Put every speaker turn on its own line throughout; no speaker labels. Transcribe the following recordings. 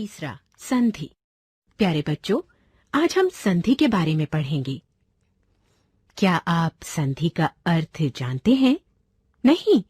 तीसरा, संधि। प्यारे बच्चों, आज हम संधि के बारे में पढ़ेंगे। क्या आप संधि का अर्थ जानते हैं? नहीं,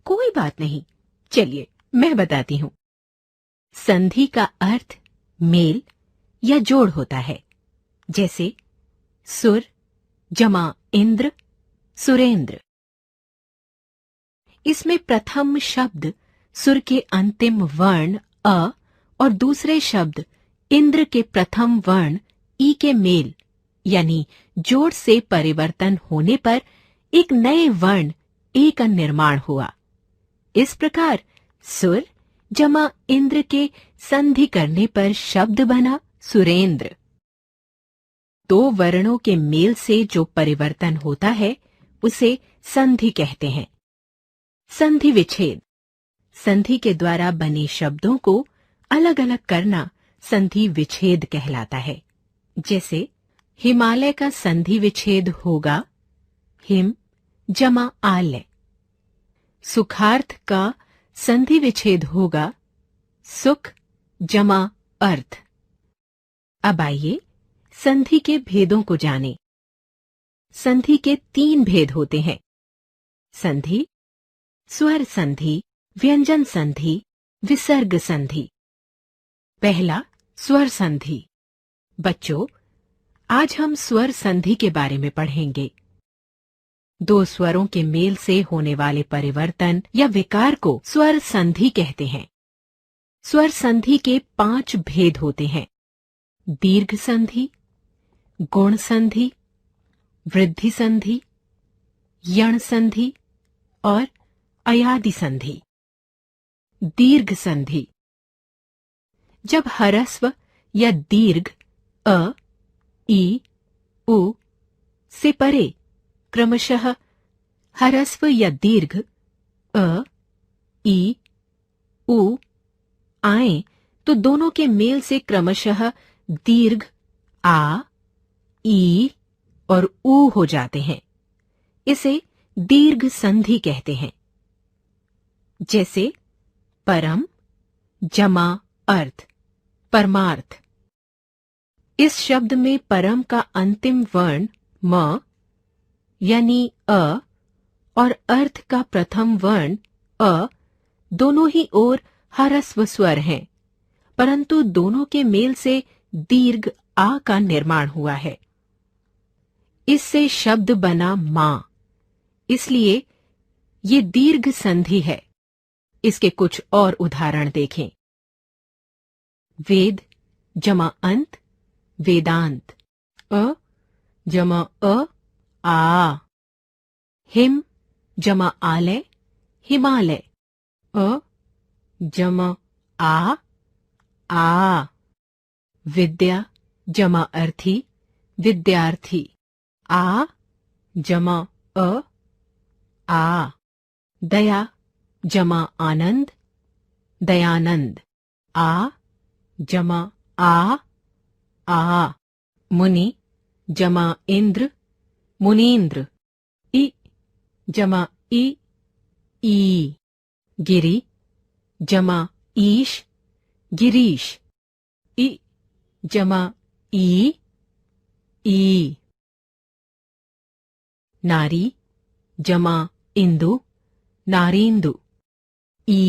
कोई बात नहीं। चलिए मैं बताती हूँ। संधि का अर्थ मेल या जोड़ होता है। जैसे सुर जमा इंद्र, सुरेंद्र। इसमें प्रथम शब्द सुर के अंतिम वर्ण अ और दूसरे शब्द इंद्र के प्रथम वर्ण ई के मेल यानी जोड़ से परिवर्तन होने पर एक नए वर्ण ए का निर्माण हुआ। इस प्रकार सुर जमा इंद्र के संधि करने पर शब्द बना सुरेंद्र। दो वर्णों के मेल से जो परिवर्तन होता है उसे संधि कहते हैं। संधि विच्छेद। संधि के द्वारा बने शब्दों को अलग अलग करना संधि विच्छेद कहलाता है। जैसे हिमालय का संधि विच्छेद होगा हिम जमा आलय। सुखार्थ का संधि विच्छेद होगा सुख जमा अर्थ। अब आइए संधि के भेदों को जानें। संधि के 3 भेद होते हैं। संधि, स्वर संधि, व्यंजन संधि, विसर्ग संधि। पहला, स्वर संधि। बच्चों, आज हम स्वर संधि के बारे में पढ़ेंगे। दो स्वरों के मेल से होने वाले परिवर्तन या विकार को स्वर संधि कहते हैं। स्वर संधि के 5 भेद होते हैं। दीर्घ संधि, गुण संधि, वृद्धि संधि, यण संधि और अयादि संधि। दीर्घ संधि। जब ह्रस्व या दीर्घ अ, ई, उ से परे क्रमशः ह्रस्व या दीर्घ अ, ई, उ आए तो दोनों के मेल से क्रमशः दीर्घ आ, ई और उ हो जाते हैं। इसे दीर्घ संधि कहते हैं। जैसे परम जमा अर्थ, परमार्थ। इस शब्द में परम का अंतिम वर्ण म यानी अ और अर्थ का प्रथम वर्ण अ दोनों ही ओर ह्रस्व स्वर हैं, परंतु दोनों के मेल से दीर्घ आ का निर्माण हुआ है। इससे शब्द बना मां, इसलिए ये दीर्घ संधि है। इसके कुछ और उदाहरण देखें। वेद जमा अंत, वेदांत। अ जमा आ। हिम जमा आलय, हिमालय। अ जमा आ। विद्या जमा अर्थी, विद्यार्थी। आ जमा आ। दया जमा आनंद, दयानंद। आ जमा आ। मुनि जमा इंद्र, मुनीन्द्र। इ जमा ई। गिरि जमा ईश, गिरीश। इ जमा ई। नारी जमा इंदु, नारींदु। ई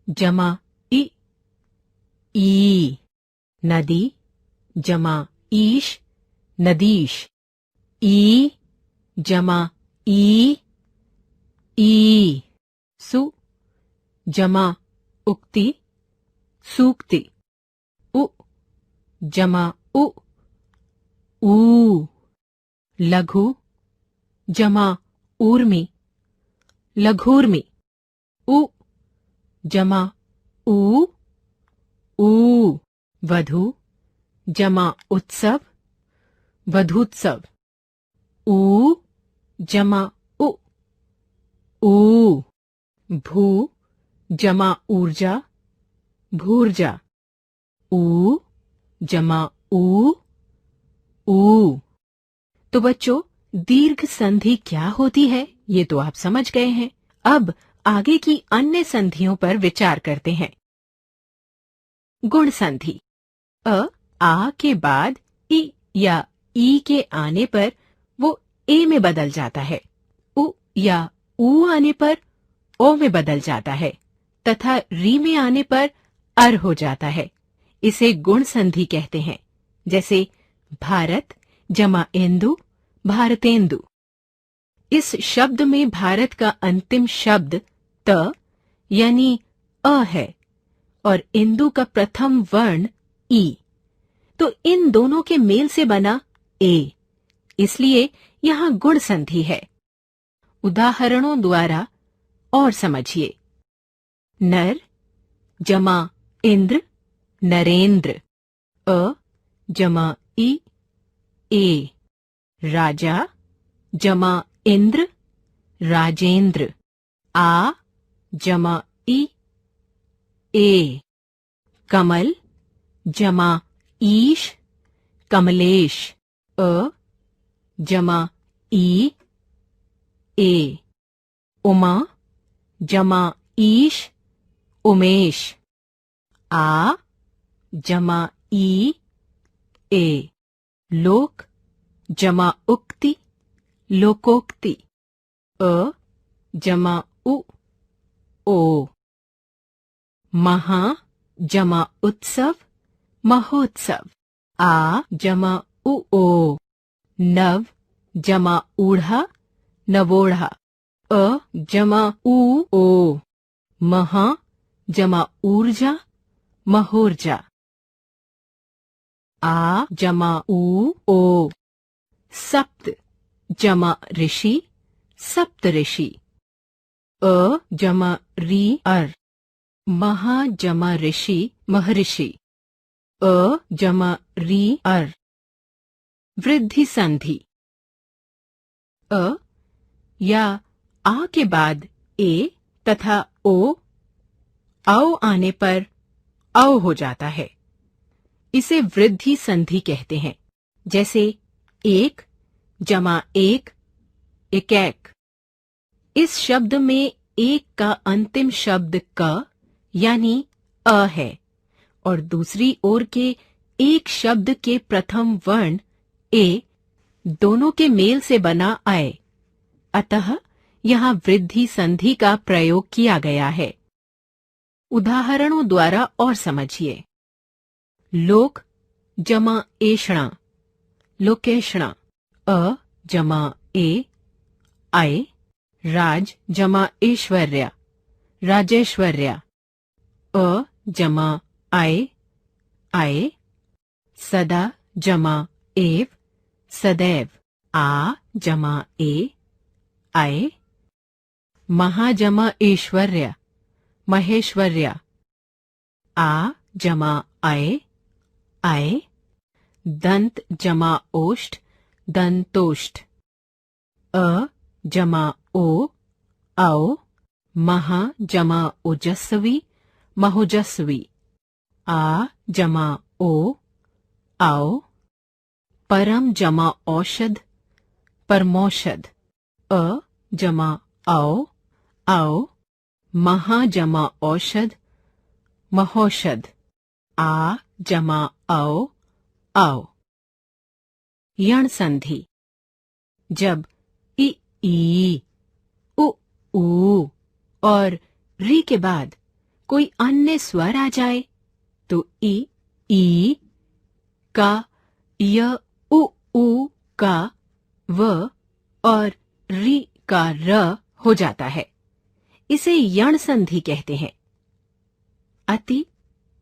जमा ई। नदी जमा ईश, नदीश। ई जमा ई। सु जमा उक्ति, सूक्ति। उ जमा ऊ। लघु जमा ऊर्मि, लघूर्मि। उ जमा ऊ। वधु जमा उत्सव, वधूत्सव। ऊ जमा ऊ। भू जमा ऊर्जा, भूर्जा। ऊ जमा ऊ। तो बच्चों, दीर्घ संधि क्या होती है ये तो आप समझ गए हैं। अब आगे की अन्य संधियों पर विचार करते हैं। गुण संधि। आ के बाद ई या ई के आने पर वो ए में बदल जाता है। उ या ऊ आने पर ओ में बदल जाता है तथा री में आने पर अर हो जाता है। इसे गुण संधि कहते हैं। जैसे भारत जमा इंदु, भारतेंदु। इस शब्द में भारत का अंतिम शब्द त यानी अ है और इंदु का प्रथम वर्ण ई। तो इन दोनों के मेल से बना ए, इसलिए यहां गुण संधि है। उदाहरणों द्वारा और समझिए। नर जमा इंद्र, नरेंद्र। अ जमा ई, ए। राजा जमा इंद्र, राजेंद्र। आ जमा ई, ए। कमल जमा ईश, कमलेश। अ जमा ई, ए। उमा जमा ईश, उमेश। आ जमा ई, ए। लोक जमा उक्ति, लोकोक्ति। अ जमा उ, ओ। महा जमा उत्सव, महोत्सव। आ जमा उ, ओ। नव जमा ऊढ़ा, नवोढ़ा। अ जमा ऊ, ओ। महा जमा ऊर्जा, महोर्जा। आ जमा ऊ, ओ। सप्त जमा ऋषि, सप्त ऋषि। अ जमा री, अर। महा जमा ऋषि, महर्षि। अ जमा री, अर। वृद्धि संधि। अ या आ के बाद ए तथा ओ, औ आने पर औ हो जाता है। इसे वृद्धि संधि कहते हैं। जैसे एक जमा एक, एकैक। इस शब्द में एक का अंतिम शब्द क यानी अ है और दूसरी ओर के एक शब्द के प्रथम वर्ण ए दोनों के मेल से बना आए। अतः यहाँ वृद्धि संधि का प्रयोग किया गया है। उदाहरणों द्वारा और समझिए। लोक जमा एषणा, लोकेशणा। अ जमा ए, आए। राज जमा ऐश्वर्या, राजेश्वर्या। अ जमा आए, आए। सदा जमा एव, सदैव। आ जमा ए, आए। महा जमा ऐश्वर्या, महेश्वर्या। आ जमा आए, आए। दंत जमा ओष्ठ, दंतोष्ठ। अ जमा ओ, आओ। महा जमा ओजस्वी, महोजस्वी। आ जमा ओ, आओ। परम जमा औषध, परमौषध। अ जमा आओ, आओ। महा जमा औषध, महौषध। आ जमा आओ, आओ। यण संधि। जब ई, उ, ऊ और री के बाद कोई अन्य स्वर आ जाए तो ई का, य, उ का व और री का र हो जाता है। इसे यण संधि कहते हैं। अति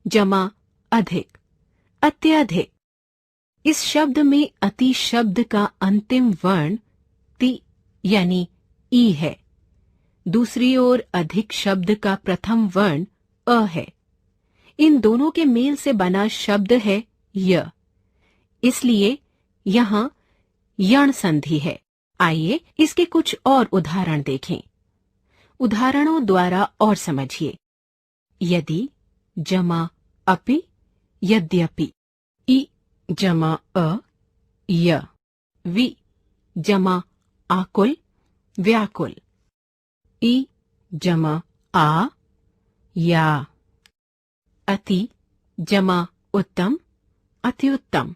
जमा अधिक, अत्यधिक। इस शब्द में अति शब्द का अंतिम वर्ण ति यानी ई है। दूसरी ओर अधिक शब्द का प्रथम वर्ण अ है। इन दोनों के मेल से बना शब्द है य, इसलिए यहां यण संधि है। आइए इसके कुछ और उदाहरण देखें। उदाहरणों द्वारा और समझिए। यदि जमा अपि, यद्यपि। इ जमा अ, य। वि जमा आकुल, व्याकुल। इ जमा आ, या। अति जमा उत्तम, अति उत्तम।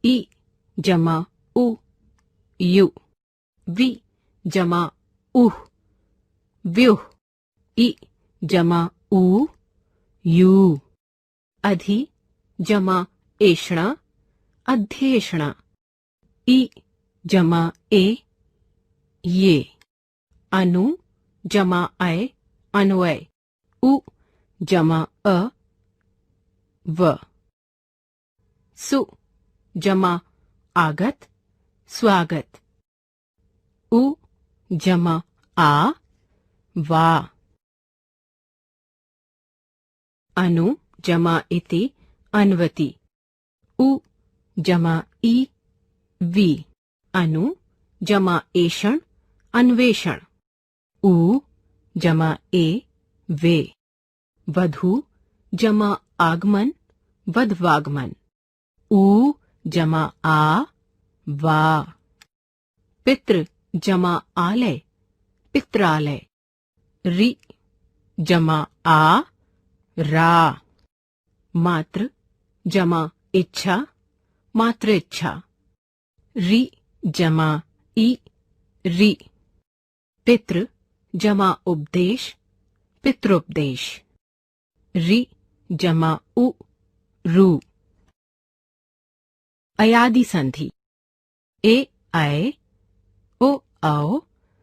इ जमा उ, यु। वि जमा उह, व्युह। इ जमा ऊ, यू। अधि जमा एषणा, अध्येषणा। इ जमा ए, ये। अनु जमा अय, अन्वय। उ जमा अ, व। सु जमा आगत, स्वागत। उ जमा आ, वा। अनु जमा इति, अन्वति। उ जमा ई, वी। अनु जमा एषण, अन्वेषण। उ जमा ए, वे। वधू जमा आगमन, वधवागमन। ऊ जमा आ, वा। पितृ जमा आलय, पित्रालय। रि जमा आ, रा। मातृ जमा इच्छा, मातृइच्छा। रि जमा ई, रि। पितृ जमा उपदेश, पितृपदेश। रि जमा उ, रु। अयादि संधि। ए आए, ओ आओ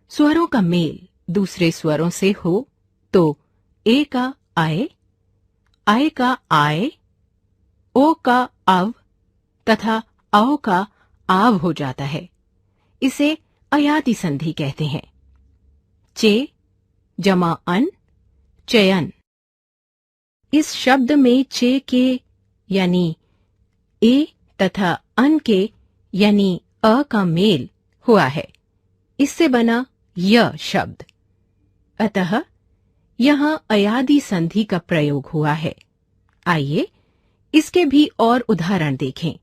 स्वरों का मेल दूसरे स्वरों से हो तो ए का आए का आए, ओ का अव तथा औ का आव हो जाता है। इसे अयादि संधि कहते हैं। चे जमा अन, चयन। इस शब्द में चे के यानी ए तथा अन के यानी अ का मेल हुआ है। इससे बना य शब्द। अतः यहां अयादि संधि का प्रयोग हुआ है। आइए इसके भी और उदाहरण देखें।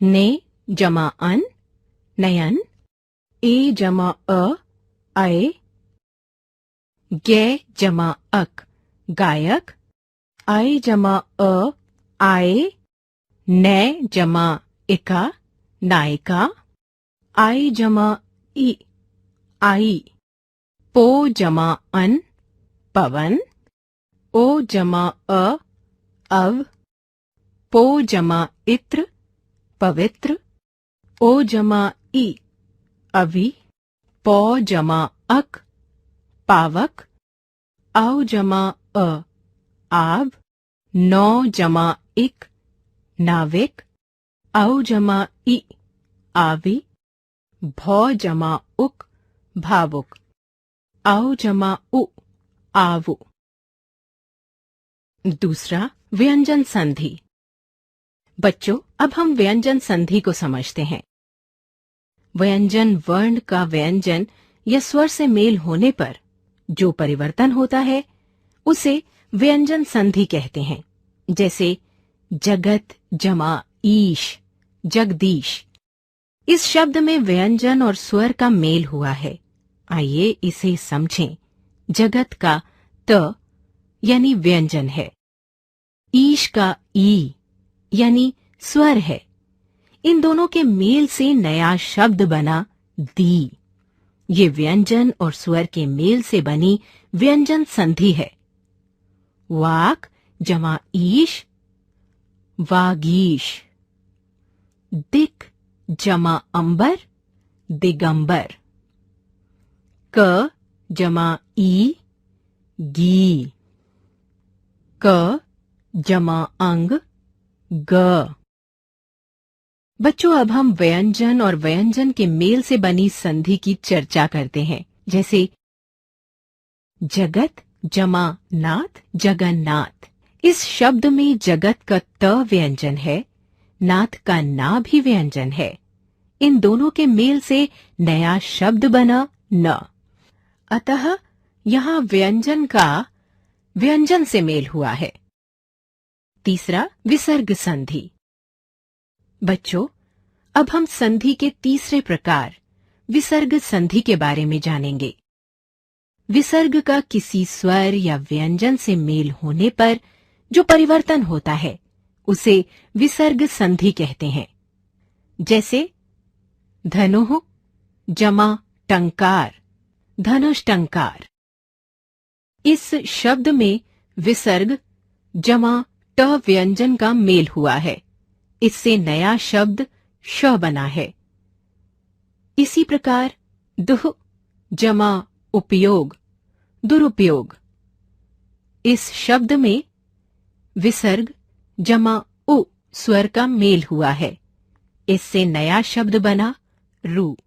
ने जमा अन, नयन। ए जमा अ, अय। गे जमा अक, गायक। आय जमा अ, आए। नै जमा इका, नायिका। आई जमा ई, आई। पो जमा अन, पवन। ओ जमा अ, अव। पो जमा इत्र, पवित्र। ओ जमा ई, अवि। पौ जमा अक, पावक। औ जमा अ, आव। नौ जमा इक, नाविक। औ जमा ई, आवी। भौ जमा उक, भावुक। औ जमा उ, आवु। दूसरा व्यंजन संधि। बच्चों, अब हम व्यंजन संधि को समझते हैं। व्यंजन वर्ण का व्यंजन या स्वर से मेल होने पर जो परिवर्तन होता है उसे व्यंजन संधि कहते हैं। जैसे जगत जमा ईश, जगदीश। इस शब्द में व्यंजन और स्वर का मेल हुआ है। आइए इसे समझें। जगत का त यानी व्यंजन है। ईश का ई यानी स्वर है। इन दोनों के मेल से नया शब्द बना दी। ये व्यंजन और स्वर के मेल से बनी व्यंजन संधि है। वाक जमा ईश, वागीश। दिक जमा अंबर, दिगंबर। क जमा ई, गी। क जमा अंग, ग। बच्चों, अब हम व्यंजन और व्यंजन के मेल से बनी संधि की चर्चा करते हैं। जैसे जगत जमा नाथ, जगन्नाथ। इस शब्द में जगत का त व्यंजन है, नाथ का ना भी व्यंजन है। इन दोनों के मेल से नया शब्द बना न। अतः यहाँ व्यंजन का व्यंजन से मेल हुआ है। तीसरा विसर्ग संधि। बच्चों, अब हम संधि के तीसरे प्रकार विसर्ग संधि के बारे में जानेंगे। विसर्ग का किसी स्वर या व्यंजन से मेल होने पर जो परिवर्तन होता है उसे विसर्ग संधि कहते हैं। जैसे धनुः जमा टंकार, धनुष टंकार। इस शब्द में विसर्ग जमा ट व्यंजन का मेल हुआ है, इससे नया शब्द श बना है। इसी प्रकार दुह जमा उपयोग, दुरुपयोग। इस शब्द में विसर्ग जमा उ स्वर का मेल हुआ है, इससे नया शब्द बना रू।